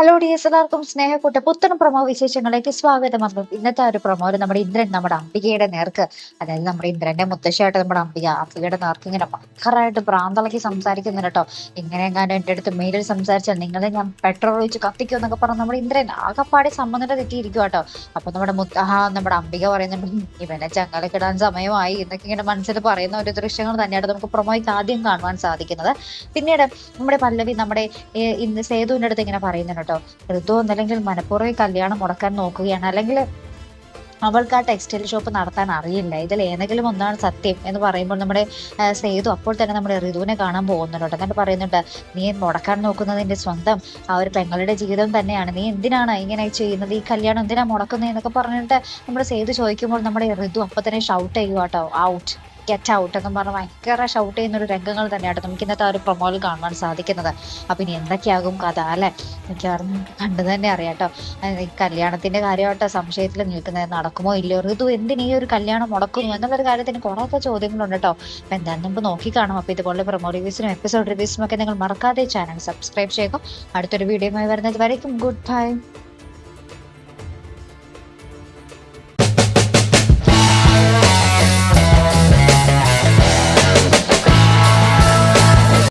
Hello dears, എല്ലാവർക്കും സ്നേഹക്കൂട്ട പുത്തൻ promo വിശേഷങ്ങളിലേക്ക് സ്വാഗതം. അപ്പം ഇന്നത്തെ ഒരു പ്രൊമോയിൽ നമ്മുടെ ഇന്ദ്രൻ നമ്മുടെ അംബികയുടെ നേർക്ക്, അതായത് നമ്മുടെ ഇന്ദ്രന്റെ മുത്തശ്ശിയായിട്ട് നമ്മുടെ അംബികയുടെ നേർക്ക് ഇങ്ങനെ ഭയങ്കരമായിട്ട് ഭ്രാന്തളക്കി സംസാരിക്കുന്നുണ്ട് കേട്ടോ. ഇങ്ങനെ എങ്ങാനും എൻ്റെ അടുത്ത് മെയിലിൽ സംസാരിച്ചാൽ നിങ്ങളെ ഞാൻ പെട്രോൾ ഒഴിച്ച് കത്തിക്കും എന്നൊക്കെ പറഞ്ഞ് നമ്മുടെ ഇന്ദ്രൻ ആകെപ്പാടെ സമ്മതം തെറ്റിയിരിക്കും കേട്ടോ. അപ്പൊ നമ്മുടെ അംബിക പറയുന്നുണ്ട്, ഇവനെ ചങ്ങലക്കിടാൻ സമയമായി എന്നൊക്കെ ഇങ്ങനെ മനസ്സിൽ പറയുന്ന ഒരു ദൃശ്യങ്ങൾ തന്നെയാണ് നമുക്ക് പ്രൊമോയ്ക്ക് ആദ്യം കാണുവാൻ സാധിക്കുന്നത്. പിന്നീട് നമ്മുടെ പല്ലവി നമ്മുടെ ഇന്ന് സേതുവിൻ്റെ അടുത്ത് ഇങ്ങനെ പറയുന്നുണ്ട് കേട്ടോ, ഋതു ഒന്നല്ലെങ്കിൽ മനഃപൂർവ്വം കല്യാണം മുടക്കാൻ നോക്കുകയാണ്, അല്ലെങ്കിൽ അവൾക്ക് ആ ടെക്സ്റ്റൈൽ ഷോപ്പ് നടത്താൻ അറിയില്ല, ഇതിൽ ഏതെങ്കിലും ഒന്നാണ് സത്യം എന്ന് പറയുമ്പോൾ നമ്മുടെ സേതു അപ്പോൾ തന്നെ നമ്മുടെ ഋതുവിനെ കാണാൻ പോകുന്നുണ്ട്. എന്നിട്ട് പറയുന്നുണ്ട്, നീ മുടക്കാൻ നോക്കുന്നത് നിന്റെ സ്വന്തം ആ ഒരു പെങ്ങളുടെ ജീവിതം തന്നെയാണ്, നീ എന്തിനാണ് ഇങ്ങനെ ചെയ്യുന്നത്, ഈ കല്യാണം എന്തിനാ മുടക്കുന്നത് എന്നൊക്കെ പറഞ്ഞിട്ട് നമ്മുടെ സേതു ചോദിക്കുമ്പോൾ നമ്മുടെ ഋതു അപ്പൊ തന്നെ ഷൗട്ട് ചെയ്യുക കേട്ടോ, ഔട്ട്, ഗെറ്റ് ഔട്ട് എന്ന് പറഞ്ഞ് ഭയങ്കര ഷൗട്ട് ചെയ്യുന്ന ഒരു രംഗങ്ങൾ തന്നെയാണ് നമുക്ക് ഇന്നത്തെ ആ ഒരു പ്രൊമോയിൽ കാണുവാൻ സാധിക്കുന്നത്. അപ്പൊ ഇനി എന്തൊക്കെയാകും കഥ അല്ലെ, മിക്കവാറും കണ്ടു തന്നെ അറിയാം കേട്ടോ. ഈ കല്യാണത്തിന്റെ കാര്യമായിട്ട് സംശയത്തിൽ നിൽക്കുന്നത്, നടക്കുമോ ഇല്ലയോ, ഋതു എന്തിനീ ഒരു കല്യാണം മുടക്കുന്നു എന്നുള്ളൊരു കാര്യത്തിന് കുറേയൊക്കെ ചോദ്യങ്ങളുണ്ട് കേട്ടോ. അപ്പൊ എന്തായാലും നമുക്ക് നോക്കി കാണാം. അപ്പൊ ഇതുപോലെ പ്രൊമോ റിവ്യൂസിനും എപ്പിസോഡ് റിവ്യൂസിനും ഒക്കെ നിങ്ങൾ മറക്കാതെ ചാനൽ സബ്സ്ക്രൈബ് ചെയ്യുക. അടുത്തൊരു വീഡിയോയുമായി വരുന്നത് വരയ്ക്കും ഗുഡ് ബൈ.